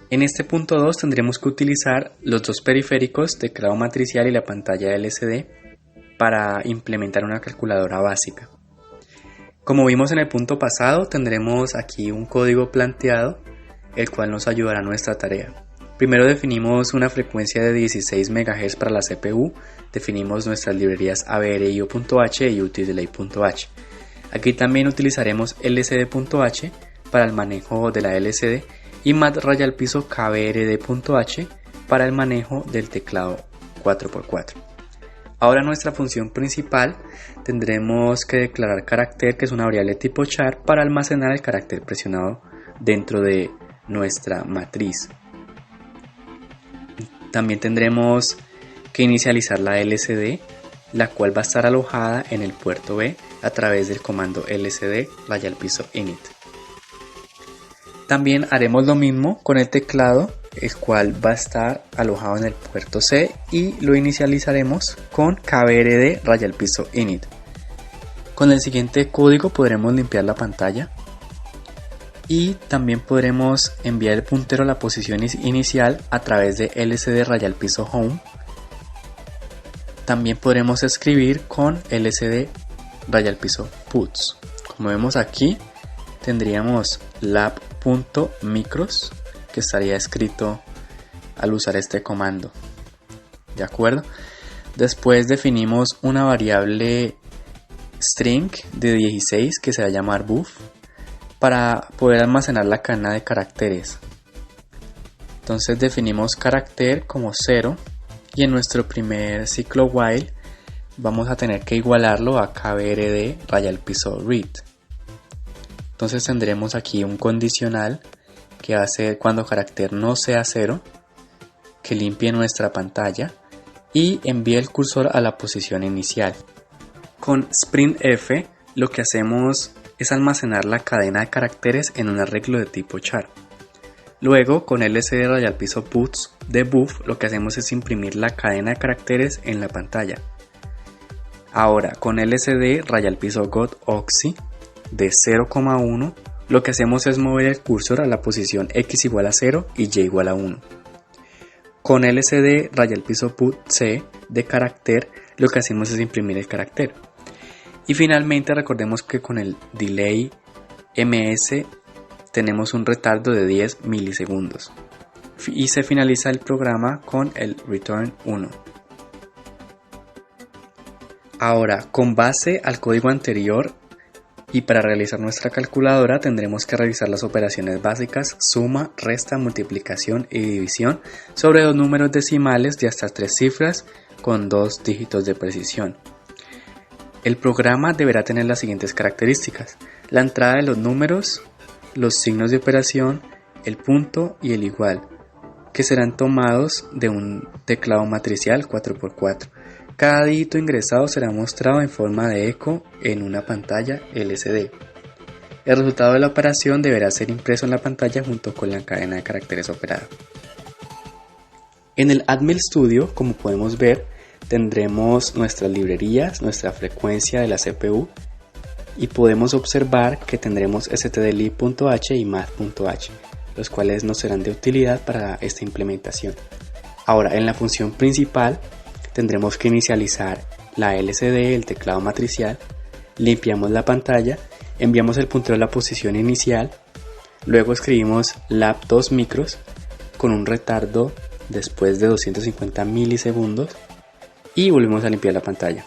En este punto 2 tendremos que utilizar los dos periféricos, teclado matricial y la pantalla LCD, para implementar una calculadora básica. Como vimos en el punto pasado, tendremos aquí un código planteado, el cual nos ayudará a nuestra tarea. Primero definimos una frecuencia de 16 MHz para la CPU, definimos nuestras librerías ABRIO.h y UTIDelay.h. Aquí también utilizaremos LCD.h para el manejo de la LCD y mat_piso KBRD.h para el manejo del teclado 4x4. Ahora nuestra función principal tendremos que declarar carácter, que es una variable tipo char, para almacenar el carácter presionado dentro de nuestra matriz. También tendremos que inicializar la LCD, la cual va a estar alojada en el puerto B a través del comando lcd_piso init. También haremos lo mismo con el teclado, el cual va a estar alojado en el puerto C, y lo inicializaremos con kbrd_piso init. Con el siguiente código podremos limpiar la pantalla y también podremos enviar el puntero a la posición inicial a través de lcd_piso home. También podremos escribir con lcd_piso puts. Como vemos aquí, tendríamos lab.micros, que estaría escrito al usar este comando. ¿De acuerdo? Después definimos una variable string de 16 que se va a llamar buff para poder almacenar la cadena de caracteres. Entonces definimos carácter como 0 y en nuestro primer ciclo while vamos a tener que igualarlo a kbrd_piso read. Entonces tendremos aquí un condicional que va a ser cuando carácter no sea 0, que limpie nuestra pantalla y envíe el cursor a la posición inicial. Con sprintf lo que hacemos es almacenar la cadena de caracteres en un arreglo de tipo char. Luego con lcd_piso puts de buff lo que hacemos es imprimir la cadena de caracteres en la pantalla. Ahora con lcd_piso got_oxy de 0,1 lo que hacemos es mover el cursor a la posición x igual a 0 y y igual a 1. Con lcd_piso put c de carácter lo que hacemos es imprimir el carácter. Y finalmente recordemos que con el delay ms tenemos un retardo de 10 milisegundos. Y se finaliza el programa con el return 1. Ahora, con base al código anterior, y para realizar nuestra calculadora tendremos que realizar las operaciones básicas suma, resta, multiplicación y división sobre dos números decimales de hasta 3 cifras con 2 dígitos de precisión. El programa deberá tener las siguientes características: la entrada de los números, los signos de operación, el punto y el igual, que serán tomados de un teclado matricial 4x4. Cada dígito ingresado será mostrado en forma de eco en una pantalla LCD. El resultado de la operación deberá ser impreso en la pantalla junto con la cadena de caracteres operada. En el Atmel Studio, como podemos ver, tendremos nuestras librerías, nuestra frecuencia de la CPU y podemos observar que tendremos stdlib.h y math.h, los cuales nos serán de utilidad para esta implementación. Ahora, en la función principal tendremos que inicializar la LCD, el teclado matricial, limpiamos la pantalla, enviamos el puntero a la posición inicial, luego escribimos lab2 micros con un retardo después de 250 milisegundos y volvemos a limpiar la pantalla.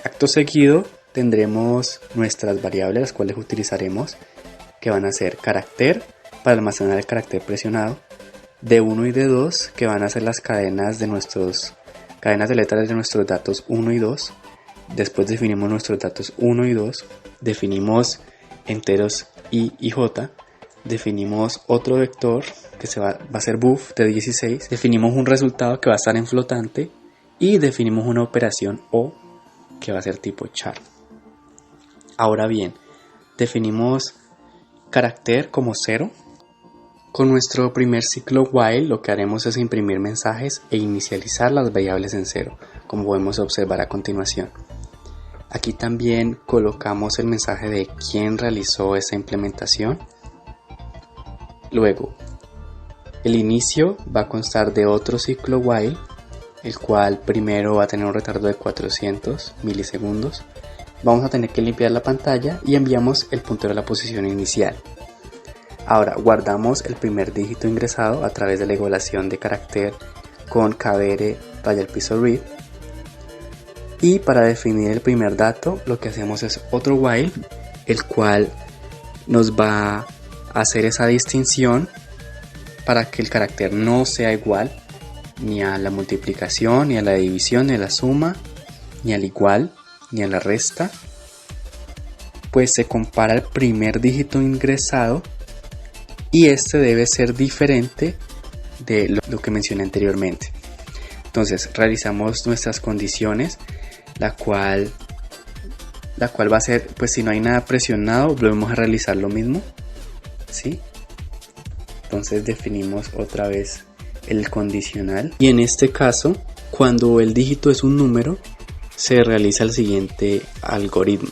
Acto seguido tendremos nuestras variables, las cuales utilizaremos, que van a ser carácter para almacenar el carácter presionado, D1 y D2 que van a ser las cadenas de letras de nuestros datos 1 y 2. Después definimos nuestros datos 1 y 2, definimos enteros I y J, definimos otro vector que va a ser buff de 16, definimos un resultado que va a estar en flotante y definimos una operación O que va a ser tipo char. Ahora bien, definimos carácter como 0. Con nuestro primer ciclo while lo que haremos es imprimir mensajes e inicializar las variables en 0, como podemos observar a continuación. Aquí también colocamos el mensaje de quién realizó esa implementación. Luego, el inicio va a constar de otro ciclo while, el cual primero va a tener un retardo de 400 milisegundos. Vamos a tener que limpiar la pantalla y enviamos el puntero a la posición inicial. Ahora guardamos el primer dígito ingresado a través de la igualación de carácter con kbr raya al piso read. Y para definir el primer dato lo que hacemos es otro while, el cual nos va a hacer esa distinción para que el carácter no sea igual ni a la multiplicación, ni a la división, ni a la suma, ni al igual, ni a la resta. Pues se compara el primer dígito ingresado y este debe ser diferente de lo que mencioné anteriormente. Entonces realizamos nuestras condiciones, la cual va a ser, pues si no hay nada presionado, volvemos a realizar lo mismo, ¿sí? Entonces definimos otra vez el condicional y en este caso, cuando el dígito es un número, se realiza el siguiente algoritmo.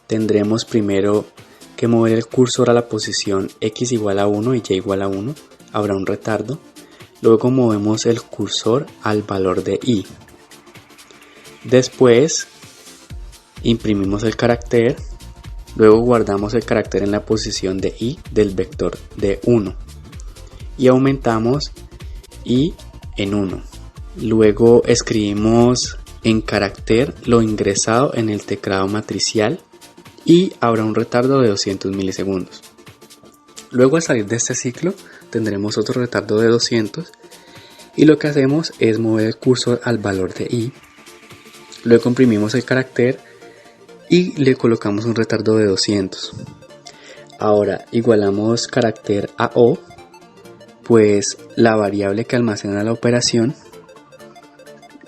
Tendremos primero que mover el cursor a la posición x igual a 1 y y igual a 1, habrá un retardo. Luego movemos el cursor al valor de i. Después imprimimos el carácter, luego guardamos el carácter en la posición de i del vector de 1 y aumentamos i en 1. Luego escribimos en carácter lo ingresado en el teclado matricial y habrá un retardo de 200 milisegundos. Luego al salir de este ciclo tendremos otro retardo de 200 y lo que hacemos es mover el cursor al valor de i. Luego imprimimos el carácter y le colocamos un retardo de 200. Ahora igualamos carácter a o, pues la variable que almacena la operación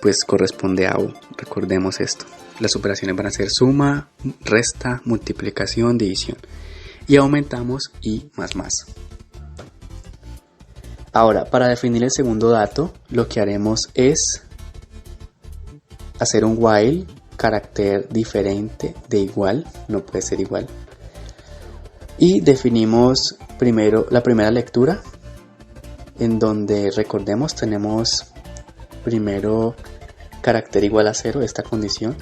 pues corresponde a o. Recordemos esto. Las operaciones van a ser suma, resta, multiplicación, división. Y aumentamos i más más. Ahora, para definir el segundo dato, lo que haremos es hacer un while, carácter diferente de igual, no puede ser igual. Y definimos primero la primera lectura, en donde recordemos tenemos primero carácter igual a 0, esta condición.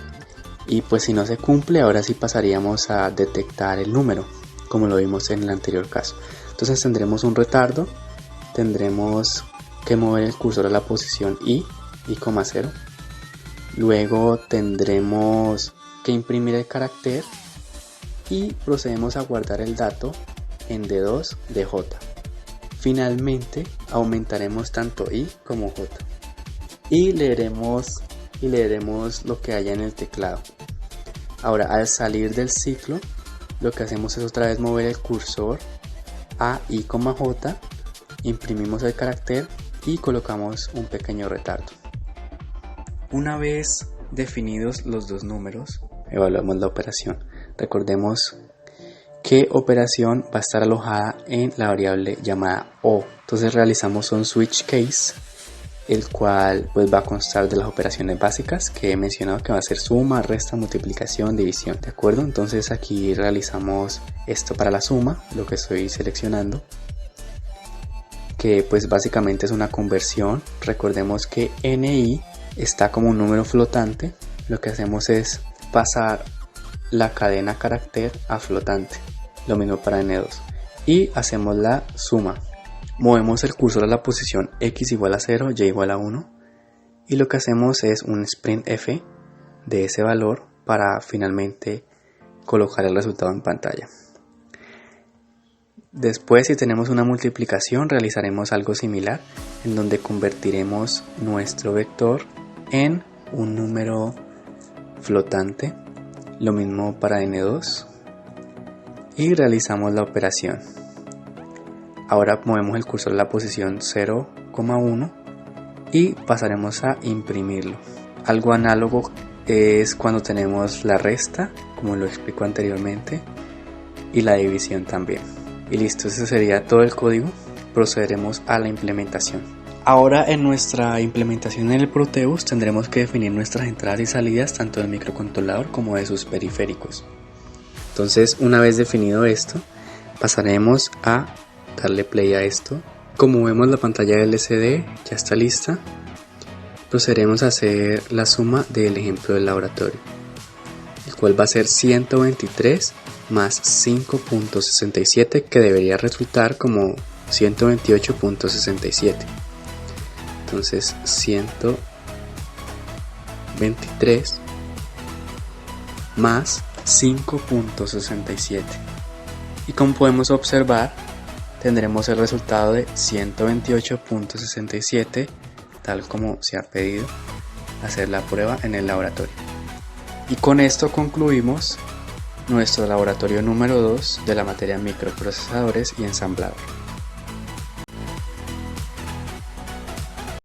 Y pues si no se cumple, ahora sí pasaríamos a detectar el número, como lo vimos en el anterior caso. Entonces tendremos un retardo, tendremos que mover el cursor a la posición i, 0. Luego tendremos que imprimir el carácter y procedemos a guardar el dato en D2 de J. Finalmente aumentaremos tanto i como j y leeremos lo que haya en el teclado. Ahora al salir del ciclo lo que hacemos es otra vez mover el cursor a i, j, imprimimos el carácter y colocamos un pequeño retardo. Una vez definidos los dos números, evaluamos la operación. Recordemos que operación va a estar alojada en la variable llamada o. Entonces realizamos un switch case, el cual pues va a constar de las operaciones básicas que he mencionado, que va a ser suma, resta, multiplicación, división, ¿de acuerdo? Entonces aquí realizamos esto para la suma, lo que estoy seleccionando, que pues básicamente es una conversión. Recordemos que ni está como un número flotante. Lo que hacemos es pasar la cadena carácter a flotante, lo mismo para n2, y hacemos la suma. Movemos el cursor a la posición x igual a 0, y igual a 1, y lo que hacemos es un sprintf de ese valor para finalmente colocar el resultado en pantalla. Después, si tenemos una multiplicación, realizaremos algo similar, en donde convertiremos nuestro vector en un número flotante, lo mismo para n2, y realizamos la operación. Ahora movemos el cursor a la posición 0,1 y pasaremos a imprimirlo. Algo análogo es cuando tenemos la resta, como lo explico anteriormente, y la división también. Y listo, ese sería todo el código. Procederemos a la implementación. Ahora en nuestra implementación en el Proteus tendremos que definir nuestras entradas y salidas tanto del microcontrolador como de sus periféricos. Entonces, una vez definido esto, pasaremos a darle play a esto. Como vemos, la pantalla LCD ya está lista. Procederemos a hacer la suma del ejemplo del laboratorio, el cual va a ser 123 más 5.67, que debería resultar como 128.67. Entonces 123 más 5.67, y como podemos observar tendremos el resultado de 128.67, tal como se ha pedido hacer la prueba en el laboratorio. Y con esto concluimos nuestro laboratorio número 2 de la materia microprocesadores y ensamblador.